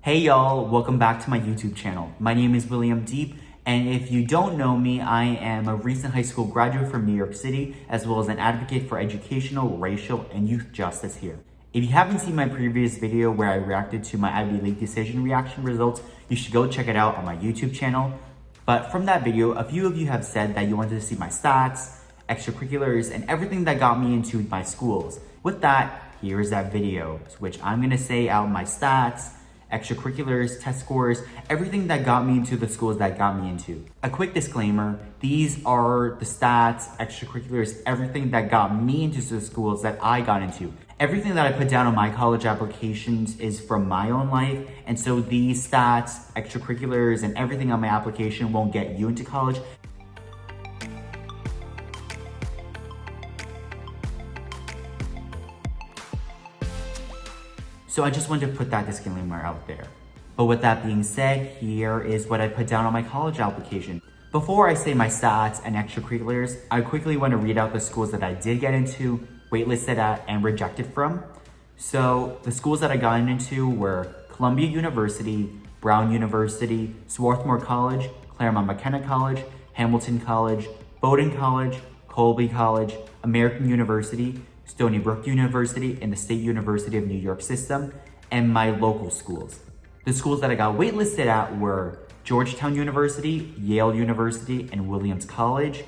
Hey y'all, welcome back to my YouTube channel. My name is William Deep, and if you don't know me, I am a recent high school graduate from New York City, as well as an advocate for educational, racial, and youth justice here. If you haven't seen my previous video where I reacted to my Ivy League decision reaction results, you should go check it out on my YouTube channel. But from that video, a few of you have said that you wanted to see my stats, extracurriculars, and everything that got me into my schools. With that, here's that video, which I'm gonna say out my stats, extracurriculars, test scores, everything that got me into the schools that got me into. A quick disclaimer, these are the stats, extracurriculars, everything that got me into the schools that I got into. Everything that I put down on my college applications is from my own life, and so these stats, extracurriculars, and everything on my application won't get you into college. So I just wanted to put that disclaimer out there. But with that being said, here is what I put down on my college application. Before I say my stats and extracurriculars, I quickly want to read out the schools that I did get into, waitlisted at, and rejected from. So the schools that I got into were Columbia University, Brown University, Swarthmore College, Claremont McKenna College, Hamilton College, BOWDOIN College, Colby College, American University, Stony Brook University, and the State University of New York system, and my local schools. The schools that I got waitlisted at were Georgetown University, Yale University, and Williams College.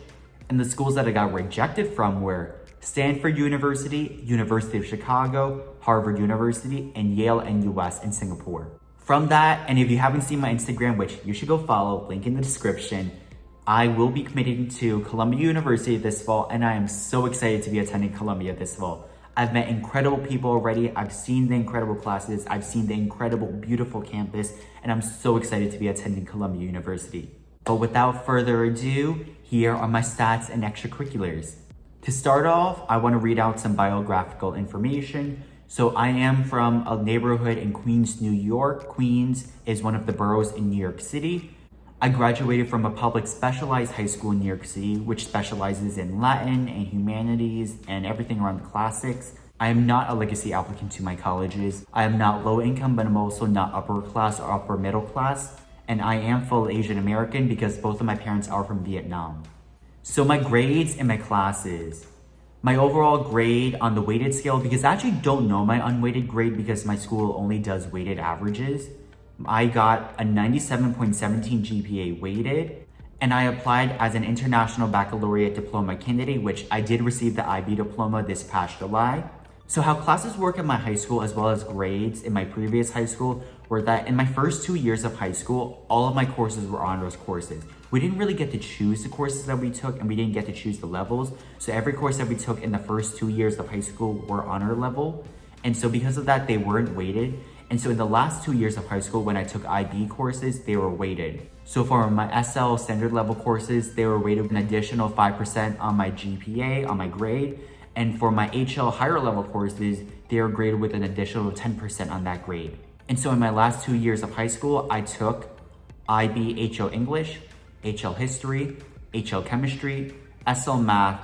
And the schools that I got rejected from were Stanford University, University of Chicago, Harvard University, and Yale and US in Singapore. From that, and if you haven't seen my Instagram, which you should go follow, link in the description, I will be committing to Columbia University this fall, and I am so excited to be attending Columbia this fall. I've met incredible people already. I've seen the incredible classes. I've seen the incredible, beautiful campus, and I'm so excited to be attending Columbia University. But without further ado, here are my stats and extracurriculars. To start off, I want to read out some biographical information. So I am from a neighborhood in Queens, New York. Queens is one of the boroughs in New York City. I graduated from a public specialized high school in New York City, which specializes in Latin and humanities and everything around the classics. I am not a legacy applicant to my colleges. I am not low income, but I'm also not upper class or upper middle class. And I am full Asian American because both of my parents are from Vietnam. So my grades and my classes. My overall grade on the weighted scale, because I actually don't know my unweighted grade because my school only does weighted averages. I got a 97.17 GPA weighted, and I applied as an international baccalaureate diploma candidate, which I did receive the IB diploma this past July. So how classes work in my high school as well as grades in my previous high school were that in my first 2 years of high school, all of my courses were honors courses. We didn't really get to choose the courses that we took, and we didn't get to choose the levels. So every course that we took in the first 2 years of high school were honor level. And so because of that, they weren't weighted. And so in the last 2 years of high school, when I took IB courses, they were weighted. So for my SL standard level courses, they were weighted an additional 5% on my GPA, on my grade. And for my HL higher level courses, they were graded with an additional 10% on that grade. And so in my last 2 years of high school, I took IB HL English, HL History, HL Chemistry, SL Math,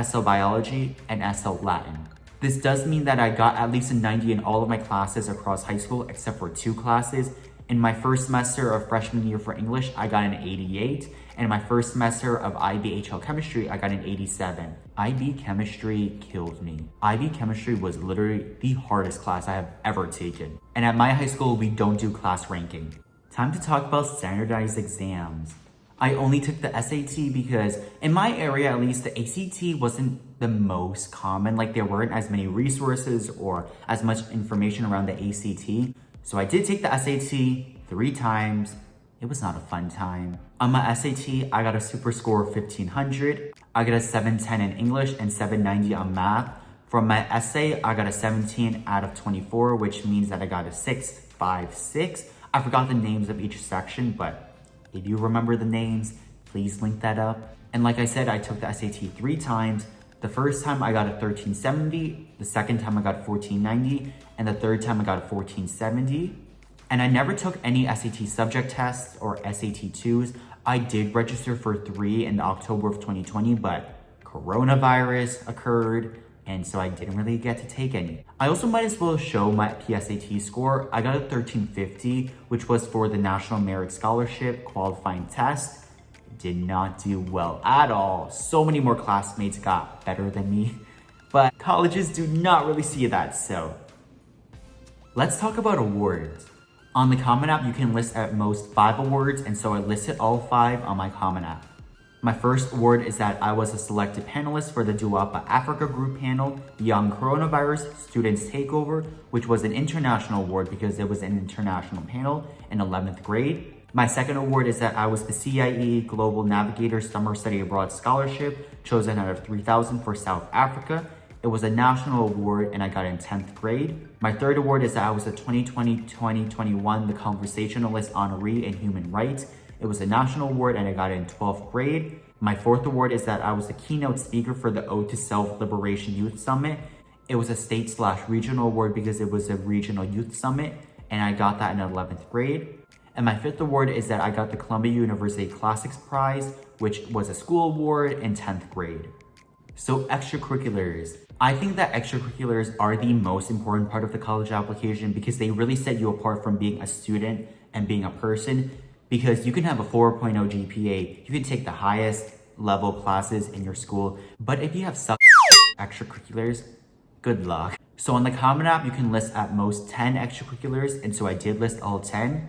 SL Biology, and SL Latin. This does mean that I got at least a 90 in all of my classes across high school, except for 2 classes. In my first semester of freshman year for English, I got an 88. And in my first semester of IB HL Chemistry, I got an 87. IB Chemistry killed me. IB Chemistry was literally the hardest class I have ever taken. And at my high school, we don't do class ranking. Time to talk about standardized exams. I only took the SAT because in my area, at least, the ACT wasn't the most common. Like there weren't as many resources or as much information around the ACT. So I did take the SAT 3 times. It was not a fun time. On my SAT, I got a super score of 1500. I got a 710 in English and 790 on math. For my essay, I got a 17 out of 24, which means that I got a 656. I forgot the names of each section, but if you remember the names, please link that up. And like I said, I took the SAT 3 times. The first time I got a 1370, the second time I got 1490, and the third time I got a 1470. And I never took any SAT subject tests or SAT 2s. I did register for 3 in October of 2020, but coronavirus occurred and so I didn't really get to take any. I also might as well show my PSAT score. I got a 1350, which was for the National Merit Scholarship qualifying test. Did not do well at all. So many more classmates got better than me, but colleges do not really see that, so. Let's talk about awards. On the Common App, you can list at most 5 awards, and so I listed all 5 on my Common App. My first award is that I was a selected panelist for the Duapa Africa Group panel, Young Coronavirus Students Takeover, which was an international award because it was an international panel in 11th grade. My second award is that I was the CIE Global Navigator Summer Study Abroad Scholarship, chosen out of 3,000 for South Africa. It was a national award and I got it in 10th grade. My third award is that I was a 2020-2021 The Conversationalist Honoree in Human Rights. It was a national award and I got it in 12th grade. My fourth award is that I was the keynote speaker for the Ode to Self-Liberation Youth Summit. It was a state/regional award because it was a regional youth summit and I got that in 11th grade. And my fifth award is that I got the Columbia University Classics Prize, which was a school award in 10th grade. So extracurriculars. I think that extracurriculars are the most important part of the college application because they really set you apart from being a student and being a person, because you can have a 4.0 GPA, you can take the highest level classes in your school, but if you have extracurriculars, good luck. So on the Common App, you can list at most 10 extracurriculars, and so I did list all 10.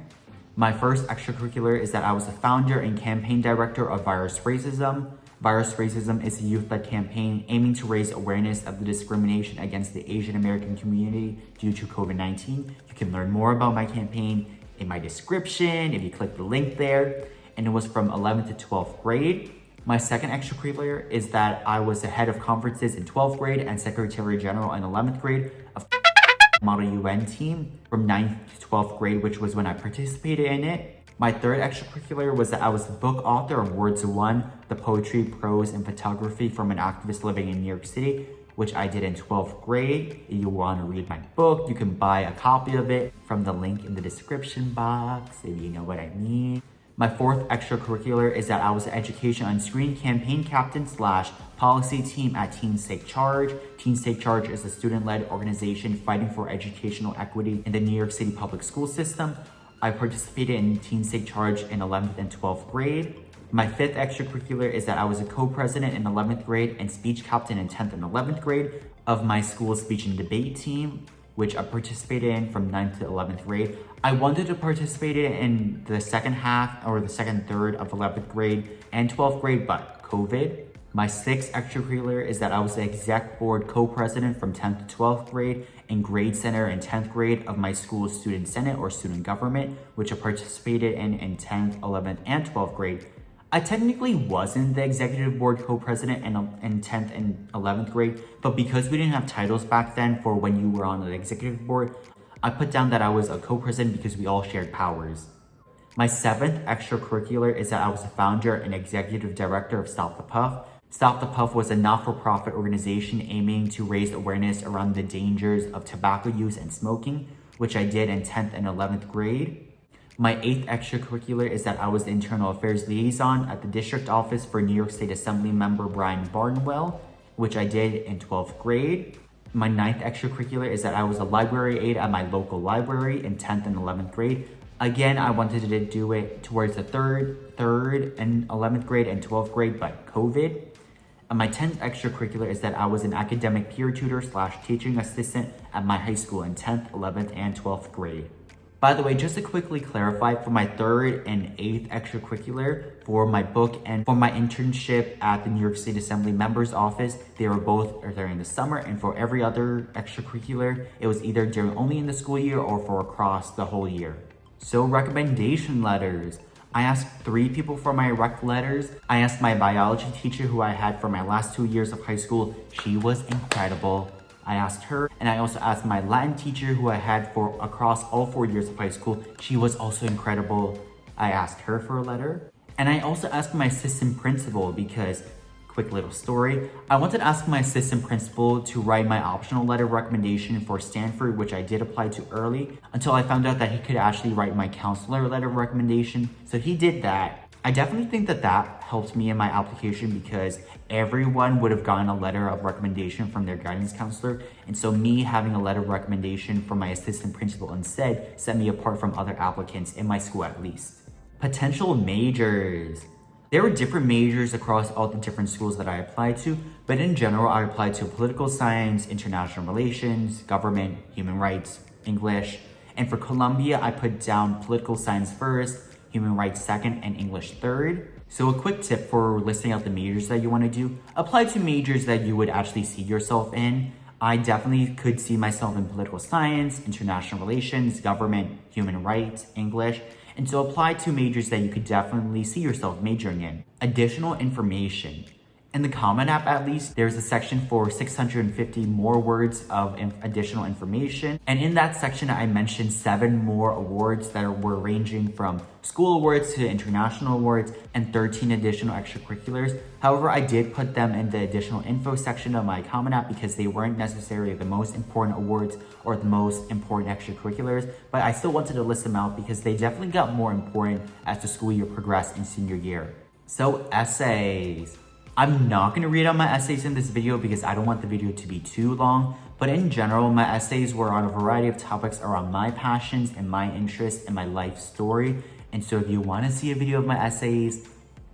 My first extracurricular is that I was the founder and campaign director of Virus Racism. Virus Racism is a youth-led campaign aiming to raise awareness of the discrimination against the Asian American community due to COVID-19. You can learn more about my campaign in my description if you click the link there. And it was from 11th to 12th grade. My second extracurricular is that I was the head of conferences in 12th grade and Secretary General in 11th grade of Model UN team from 9th to 12th grade, which was when I participated in it. My third extracurricular was that I was the book author of Words of One, the poetry, prose, and photography from an activist living in New York City, which I did in 12th grade. If you want to read my book, you can buy a copy of it from the link in the description box, if you know what I mean. My fourth extracurricular is that I was the education on screen campaign captain / policy team at Teens Take Charge. Teens Take Charge is a student-led organization fighting for educational equity in the New York City public school system. I participated in Teens Take Charge in 11th and 12th grade. My fifth extracurricular is that I was a co-president in 11th grade and speech captain in 10th and 11th grade of my school's speech and debate team, which I participated in from 9th to 11th grade. I wanted to participate in the second half or the second third of 11th grade and 12th grade, but COVID. My sixth extracurricular is that I was the exec board co-president from 10th to 12th grade and grade center in 10th grade of my school's student senate or student government, which I participated in 10th, 11th, and 12th grade. I technically wasn't the executive board co-president in 10th and 11th grade, but because we didn't have titles back then for when you were on the executive board, I put down that I was a co-president because we all shared powers. My seventh extracurricular is that I was the founder and executive director of Stop the Puff. Stop the Puff was a not-for-profit organization aiming to raise awareness around the dangers of tobacco use and smoking, which I did in 10th and 11th grade. My eighth extracurricular is that I was the Internal Affairs Liaison at the District Office for New York State Assembly Member Brian Barnwell, which I did in 12th grade. My ninth extracurricular is that I was a library aide at my local library in 10th and 11th grade. Again, I wanted to do it towards the third and 11th grade and 12th grade, but COVID. And my 10th extracurricular is that I was an academic peer tutor / teaching assistant at my high school in 10th, 11th, and 12th grade. By the way, just to quickly clarify, for my third and eighth extracurricular, for my book and for my internship at the New York State Assembly Member's Office, they were both during the summer, and for every other extracurricular, it was either during only in the school year or for across the whole year. So recommendation letters. I asked 3 people for my rec letters. I asked my biology teacher who I had for my last 2 years of high school. She was incredible. I asked her, and I also asked my Latin teacher who I had for across all 4 years of high school. She was also incredible. I asked her for a letter. And I also asked my assistant principal because, quick little story, I wanted to ask my assistant principal to write my optional letter of recommendation for Stanford, which I did apply to early, until I found out that he could actually write my counselor letter of recommendation. So he did that. I definitely think that helped me in my application because everyone would have gotten a letter of recommendation from their guidance counselor. And so me having a letter of recommendation from my assistant principal instead set me apart from other applicants in my school at least. Potential majors. There were different majors across all the different schools that I applied to, but in general, I applied to political science, international relations, government, human rights, English. And for Columbia, I put down political science first, human rights second, and English third. So a quick tip for listing out the majors that you want to do, apply to majors that you would actually see yourself in. I definitely could see myself in political science, international relations, government, human rights, English. And so apply to majors that you could definitely see yourself majoring in. Additional information. In the Common App, at least, there's a section for 650 more words of additional information. And in that section, I mentioned 7 more awards that were ranging from school awards to international awards and 13 additional extracurriculars. However, I did put them in the additional info section of my Common App because they weren't necessarily the most important awards or the most important extracurriculars, but I still wanted to list them out because they definitely got more important as the school year progressed in senior year. So essays. I'm not going to read out my essays in this video because I don't want the video to be too long, but in general, my essays were on a variety of topics around my passions and my interests and my life story. And so if you want to see a video of my essays,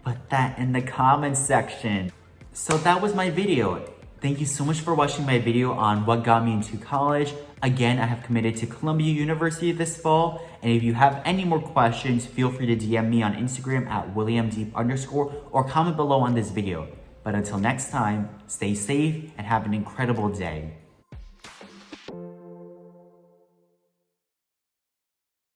put that in the comments section. So that was my video. Thank you so much for watching my video on what got me into college. Again, I have committed to Columbia University this fall. And if you have any more questions, feel free to DM me on Instagram at williamdeep_ or comment below on this video. But until next time, stay safe and have an incredible day.